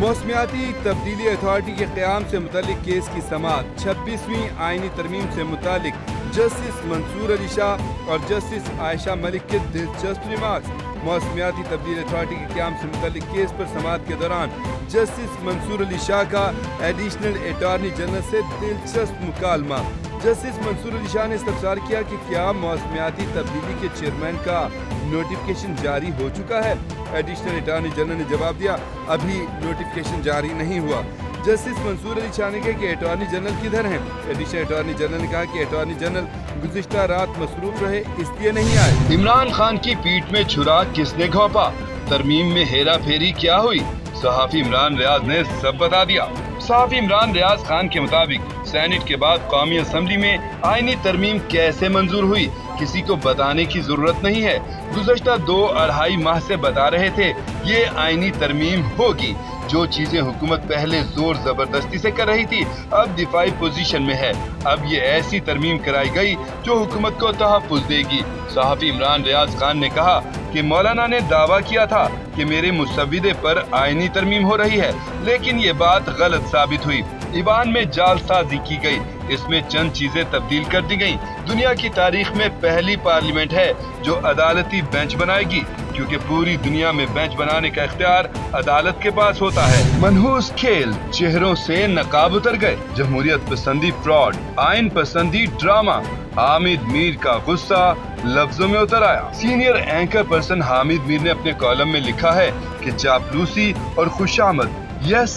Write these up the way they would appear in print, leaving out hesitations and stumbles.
موسمیاتی تبدیلی اتھارٹی کے قیام سے متعلق کیس کی سماعت 26ویں آئینی ترمیم سے متعلق جسٹس منصور علی شاہ اور جسٹس عائشہ ملک کے دلچسپ ریمارکس۔ موسمیاتی تبدیلی اتھارٹی کے قیام سے متعلق کیس پر سماعت کے دوران جسٹس منصور علی شاہ کا ایڈیشنل اٹارنی جنرل سے دلچسپ مکالمہ۔ جسٹس منصور علی شاہ نے استفسار کیا کہ کیا موسمیاتی تبدیلی کے چیئرمین کا نوٹیفکیشن جاری ہو چکا ہے؟ ایڈیشنل اٹارنی جنرل نے جواب دیا، ابھی نوٹیفکیشن جاری نہیں ہوا۔ جسٹس منصور علی شاہ نے کہا کہ اٹارنی جنرل کدھر ہیں؟ ایڈیشنل اٹارنی جنرل نے کہا کہ اٹارنی جنرل گزشتہ رات مصروف رہے، اس لیے نہیں آئے۔ عمران خان کی پیٹھ میں چھرا کس نے گھونپا؟ ترمیم میں ہیرا پھیری کیا ہوئی؟ صحافی عمران ریاض نے سب بتا دیا۔ صحافی عمران ریاض خان کے مطابق سینٹ کے بعد قومی اسمبلی میں آئینی ترمیم کیسے منظور ہوئی کسی کو بتانے کی ضرورت نہیں ہے۔ گزشتہ 2-2.5 ماہ سے بتا رہے تھے یہ آئینی ترمیم ہوگی۔ جو چیزیں حکومت پہلے زور زبردستی سے کر رہی تھی اب دفاعی پوزیشن میں ہے۔ اب یہ ایسی ترمیم کرائی گئی جو حکومت کو تحفظ دے گی۔ صحافی عمران ریاض خان نے کہا کہ مولانا نے دعویٰ کیا تھا کہ میرے مسودے پر آئینی ترمیم ہو رہی ہے، لیکن یہ بات غلط ثابت ہوئی۔ ایوان میں جعل سازی کی گئی، اس میں چند چیزیں تبدیل کر دی گئیں۔ دنیا کی تاریخ میں پہلی پارلیمنٹ ہے جو عدالتی بینچ بنائے گی، کیونکہ پوری دنیا میں بینچ بنانے کا اختیار عدالت کے پاس ہوتا ہے۔ منحوس کھیل، چہروں سے نقاب اتر گئے، جمہوریت پسندی فراڈ، آئین پسندی ڈرامہ، حامد میر کا غصہ لفظوں میں اتر آیا۔ سینئر اینکر پرسن حامد میر نے اپنے کالم میں لکھا ہے کہ چاپلوسی اور خوشامد یس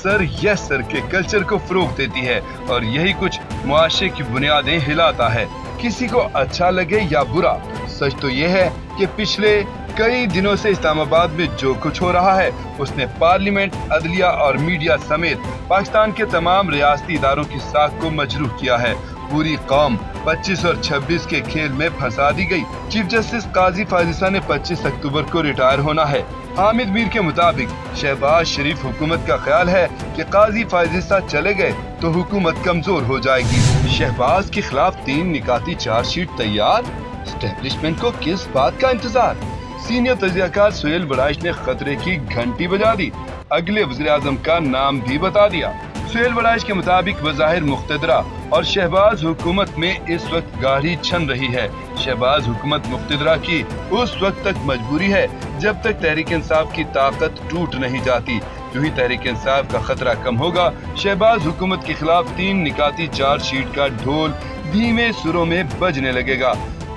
سر کے کلچر کو فروغ دیتی ہے اور یہی کچھ معاشرے کی بنیادیں ہلاتا ہے، کسی کو اچھا لگے یا برا۔ سچ تو یہ ہے کہ پچھلے کئی دنوں سے اسلام آباد میں جو کچھ ہو رہا ہے اس نے پارلیمنٹ، عدلیہ اور میڈیا سمیت پاکستان کے تمام ریاستی اداروں کی ساکھ کو مجروح کیا ہے۔ پوری قوم 25 اور 26 کے کھیل میں پھنسا دی گئی۔ چیف جسٹس قاضی فاضل عیسیٰ نے 25 اکتوبر کو ریٹائر ہونا ہے۔ حامد میر کے مطابق شہباز شریف حکومت کا خیال ہے کہ قاضی فاضل عیسیٰ چلے گئے تو حکومت کمزور ہو جائے گی۔ شہباز کے خلاف 3 نکاتی چارج شیٹ تیار، اسٹیبلشمنٹ کو کس بات کا انتظار؟ سینئر تجزیہ کار سہیل وڑائچ نے خطرے کی گھنٹی بجا دی، اگلے وزیر اعظم کا نام بھی بتا دیا۔ سہیل وڑائچ کے مطابق بظاہر مقتدرہ اور شہباز حکومت میں اس وقت گاڑھی چھن رہی ہے۔ شہباز حکومت مقتدرہ کی اس وقت تک مجبوری ہے جب تک تحریک انصاف کی طاقت ٹوٹ نہیں جاتی۔ جو ہی تحریک انصاف کا خطرہ کم ہوگا، شہباز حکومت کے خلاف 3 نکاتی چارج شیٹ کا ڈھول دھیمے سروں میں بجنے لگے گا۔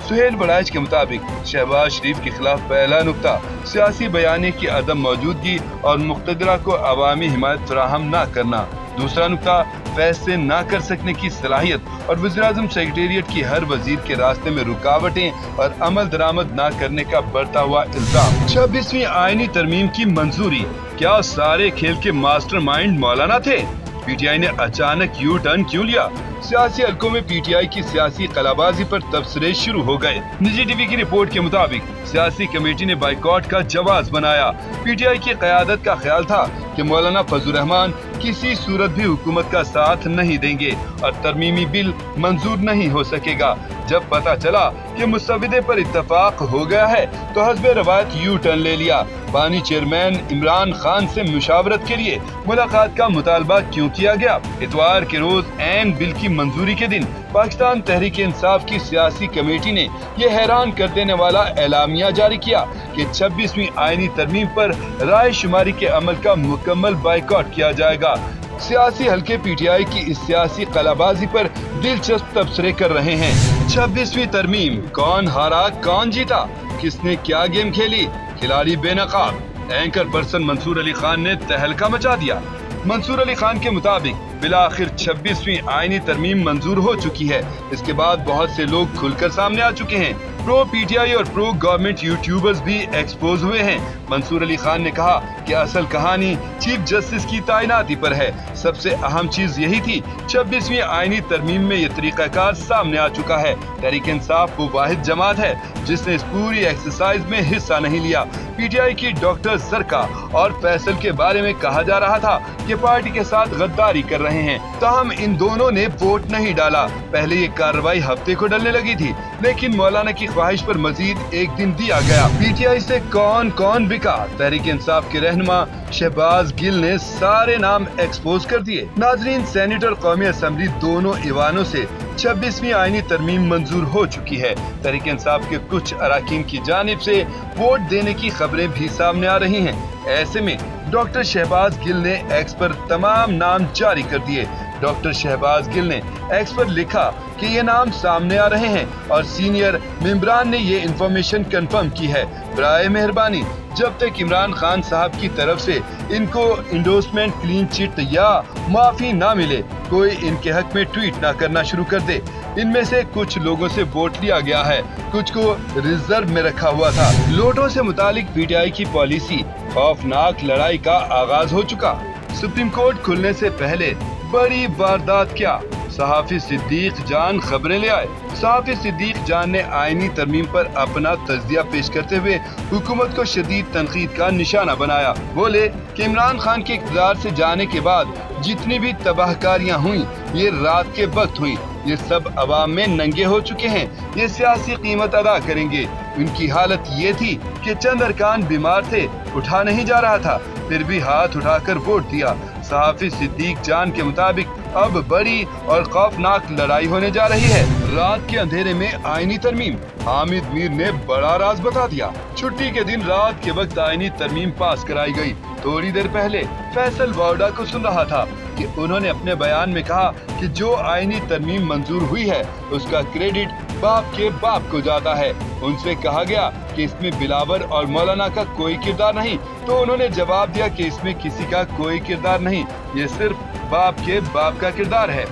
سہیل وڑائچ کے مطابق شہباز شریف کے خلاف پہلا نقطہ سیاسی بیانیے کی عدم موجودگی اور مقتدرہ کو عوامی حمایت فراہم نہ کرنا۔ دوسرا نقطہ فیصلے نہ کر سکنے کی صلاحیت اور وزیراعظم سیکریٹریٹ کی ہر وزیر کے راستے میں رکاوٹیں اور عمل درآمد نہ کرنے کا بڑھتا ہوا الزام۔ 26ویں آئینی ترمیم کی منظوری، کیا سارے کھیل کے ماسٹر مائنڈ مولانا تھے؟ پی ٹی آئی نے اچانک یو ٹرن کیوں لیا؟ سیاسی حلقوں میں پی ٹی آئی کی سیاسی قلابازی پر تبصرے شروع ہو گئے۔ نجی ٹی وی کی رپورٹ کے مطابق سیاسی کمیٹی نے بائیکاٹ کا جواز بنایا۔ پی ٹی آئی کی قیادت کا خیال تھا کہ مولانا فضل الرحمان کسی صورت بھی حکومت کا ساتھ نہیں دیں گے اور ترمیمی بل منظور نہیں ہو سکے گا۔ جب پتہ چلا کہ مسودے پر اتفاق ہو گیا ہے تو حسب روایت یو ٹرن لے لیا۔ بانی چیئرمین عمران خان سے مشاورت کے لیے ملاقات کا مطالبہ کیوں کیا گیا؟ اتوار کے روز عین بل کی منظوری کے دن پاکستان تحریک انصاف کی سیاسی کمیٹی نے یہ حیران کر دینے والا اعلامیہ جاری کیا کہ 26ویں آئینی ترمیم پر رائے شماری کے عمل کا مکمل بائیکاٹ کیا جائے گا۔ سیاسی حلقے پی ٹی آئی کی اس سیاسی قلابازی پر دلچسپ تبصرے کر رہے ہیں۔ 26ویں ترمیم، کون ہارا کون جیتا، کس نے کیا گیم کھیلی، کھلاڑی بے نقاب، اینکر پرسن منصور علی خان نے تہلکہ مچا دیا۔ منصور علی خان کے مطابق بالآخر 26ویں آئینی ترمیم منظور ہو چکی ہے۔ اس کے بعد بہت سے لوگ کھل کر سامنے آ چکے ہیں۔ پرو پی ٹی آئی اور پرو گورنمنٹ یوٹیوبرز بھی ایکسپوز ہوئے ہیں۔ منصور علی خان نے کہا کہ اصل کہانی چیف جسٹس کی تعیناتی پر ہے۔ سب سے اہم چیز یہی تھی۔ 26ویں آئینی ترمیم میں یہ طریقہ کار سامنے آ چکا ہے۔ تحریک انصاف وہ واحد جماعت ہے جس نے اس پوری ایکسرسائز میں حصہ نہیں لیا۔ PTI की डॉक्टर जरका और फैसल के बारे में कहा जा रहा था कि पार्टी के साथ गद्दारी कर रहे हैं। ताहम इन दोनों ने वोट नहीं डाला। पहले ये कार्रवाई हफ्ते को डलने लगी थी, लेकिन मौलाना की ख्वाहिश पर मजीद एक दिन दिया गया। PTI से कौन कौन बिका? तहरीक इंसाफ के रहनुमा शहबाज गिल ने सारे नाम एक्सपोज कर दिए। नाजरीन, सेनेट और कौमी असम्बली दोनों ईवानों से 26वीं आईनी तरमीम मंजूर हो चुकी है। तहरीक इंसाफ के कुछ अरकान की जानिब से वोट देने की खबरें भी सामने आ रही हैं। ऐसे में डॉक्टर शहबाज गिल ने एक्स पर तमाम नाम जारी कर दिए। डॉक्टर शहबाज गिल ने एक्स पर लिखा कि ये नाम सामने आ रहे हैं और सीनियर मेंबरान ने ये इंफॉर्मेशन कंफर्म की है। बराए मेहरबानी जब तक इमरान खान साहब की तरफ से इनको इंडोर्समेंट, क्लीन चिट या माफी ना मिले, कोई इनके हक में ट्वीट ना करना शुरू कर दे। इनमें से कुछ लोगों से वोट लिया गया है, कुछ को रिजर्व में रखा हुआ था। लोटों से मुतालिक PTI की पॉलिसी खौफनाक लड़ाई का आगाज हो चुका। सुप्रीम कोर्ट खुलने से पहले बड़ी वारदात क्या? सहाफी सिद्दीक जान खबरें ले आए। सहाफी सिद्दीक जान ने आईनी तरमीम पर अपना तज्जिया पेश करते हुए हुकूमत को शदीद तनकीद का निशाना बनाया। बोले कि इमरान खान के इक़्तिदार से जाने के बाद जितनी भी तबाहकारियां हुई, ये रात के वक्त हुई। ये सब अवाम में नंगे हो चुके हैं, ये सियासी कीमत अदा करेंगे। उनकी हालत ये थी कि चंद अरकान बीमार थे, उठा नहीं जा रहा था, फिर भी हाथ उठाकर वोट दिया। सहाफी सिद्दीक जान के मुताबिक अब बड़ी और खौफनाक लड़ाई होने जा रही है। रात के अंधेरे में आईनी तरमीम, हामिद मीर ने बड़ा राज बता दिया। छुट्टी के दिन रात के वक्त आईनी तरमीम पास कराई गई। थोड़ी देर पहले फैसल वावडा को सुन रहा था कि उन्होंने अपने बयान में कहा कि जो आईनी तरमीम मंजूर हुई है उसका क्रेडिट बाप के बाप को जाता है। उनसे कहा गया कि इसमें बिलावर और मौलाना का कोई किरदार नहीं, तो उन्होंने जवाब दिया कि इसमें किसी का कोई किरदार नहीं, ये सिर्फ बाप के बाप का किरदार है।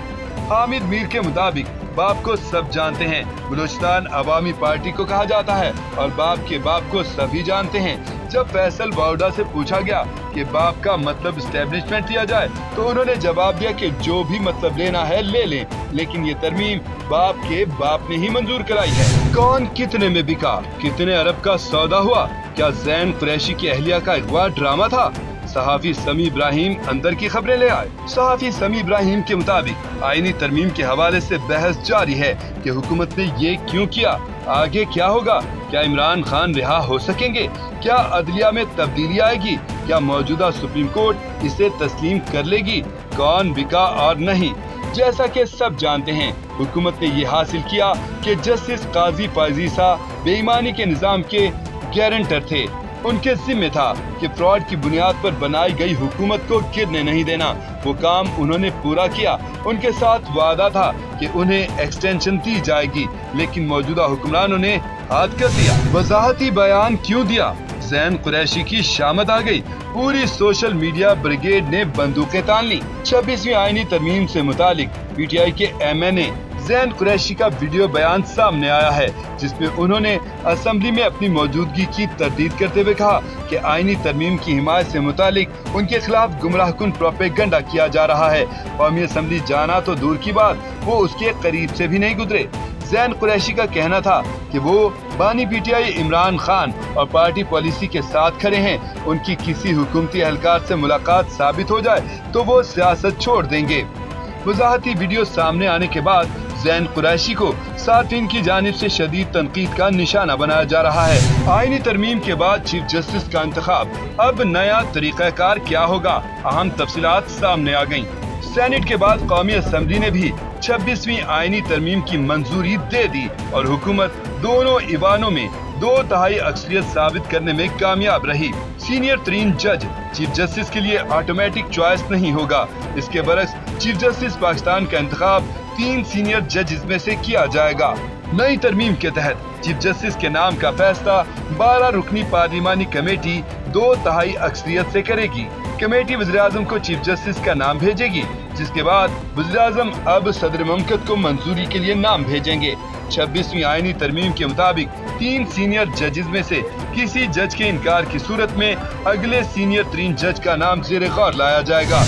हामिद मीर के मुताबिक बाप को सब जानते हैं, बलूचिस्तान अवामी पार्टी को कहा जाता है और बाप के बाप को सभी जानते हैं। जब फैसल वावडा से पूछा गया कि बाप का मतलब एस्टेब्लिशमेंट लिया जाए, तो उन्होंने जवाब दिया कि जो भी मतलब लेना है ले लें, लेकिन ये तरमीम बाप के बाप ने ही मंजूर कराई है। कौन कितने में बिका? कितने अरब का सौदा हुआ? क्या ज़ैन कुरैशी की अहलिया का अगवा ड्रामा था? सहाफी समी इब्राहिम अंदर की खबरें ले आए। सहाफी समी इब्राहिम के मुताबिक आईनी तरमीम के हवाले से बहस जारी है कि हुकूमत ने ये क्यों किया, आगे क्या होगा, क्या इमरान खान रिहा हो सकेंगे, क्या अदलिया में तब्दीली आएगी, क्या मौजूदा सुप्रीम कोर्ट इसे तस्लीम कर लेगी, कौन बिका और नहीं। जैसा कि सब जानते हैं, हुकूमत ने ये हासिल किया कि जस्टिस काजी फायजीसा बेईमानी के निजाम के गारंटर थे। उनके जिम्मे था कि फ्रॉड की बुनियाद पर बनाई गई हुकूमत को गिरने नहीं देना। वो काम उन्होंने पूरा किया। उनके साथ वादा था कि उन्हें एक्सटेंशन दी जाएगी, लेकिन मौजूदा हुक्मरानों ने हाथ कर दिया। वजाहती बयान क्यों दिया? ज़ैन कुरैशी की शामत आ गई। पूरी सोशल मीडिया ब्रिगेड ने बंदूकें तान ली। 26वीं आईनी तरमीम से मुतालिक PTI के MNA ज़ैन कुरैशी का वीडियो बयान सामने आया है, जिसमें उन्होंने असेंबली में अपनी मौजूदगी की तरदीद करते हुए कहा कि आईनी तरमीम की हिमायत से मुतालिक उनके खिलाफ गुमराहकुन प्रोपेगेंडा किया जा रहा है। कौमी असेंबली जाना तो दूर की बात, वो उसके करीब से भी नहीं गुजरे। ज़ैन कुरैशी का कहना था कि वो बानी PTI इमरान खान और पार्टी पॉलिसी के साथ खड़े हैं। उनकी किसी हुकूमती एहलकार से मुलाकात साबित हो जाए तो वो सियासत छोड़ देंगे। वजाहती वीडियो सामने आने के बाद ज़ैन कुरैशी को सार्फिन की जानिब से शदीद तनकीद का निशाना बनाया जा रहा है। आईनी तरमीम के बाद चीफ जस्टिस का इंतखाब, अब नया तरीक़ाकार क्या होगा? अहम तफसीलात सामने आ गयी। सेनेट के बाद कौमी असेंबली ने भी 26वीं आईनी तरमीम की मंजूरी दे दी और हुकूमत दोनों ईवानों में 2/3 अक्सरियत साबित करने में कामयाब रही। सीनियर तरीन जज चीफ जस्टिस के लिए ऑटोमेटिक चॉइस नहीं होगा। इसके बरक्स चीफ जस्टिस पाकिस्तान का इंतखाब 3 सीनियर जजेस में से किया जाएगा। नई तरमीम के तहत चीफ जस्टिस के नाम का फैसला 12 रुकनी पार्लिमानी कमेटी 2/3 अक्सरियत से करेगी। कमेटी वज़ीर-ए-आज़म को चीफ जस्टिस का नाम भेजेगी, जिसके बाद वज़ीर-ए-आज़म अब सदर ममलकत को मंजूरी के लिए नाम भेजेंगे। 26वीं आईनी तरमीम के मुताबिक 3 सीनियर जजेस में से किसी जज के इनकार की सूरत में अगले सीनियर तरीन जज का नाम ज़ेर-ए-गौर लाया जाएगा।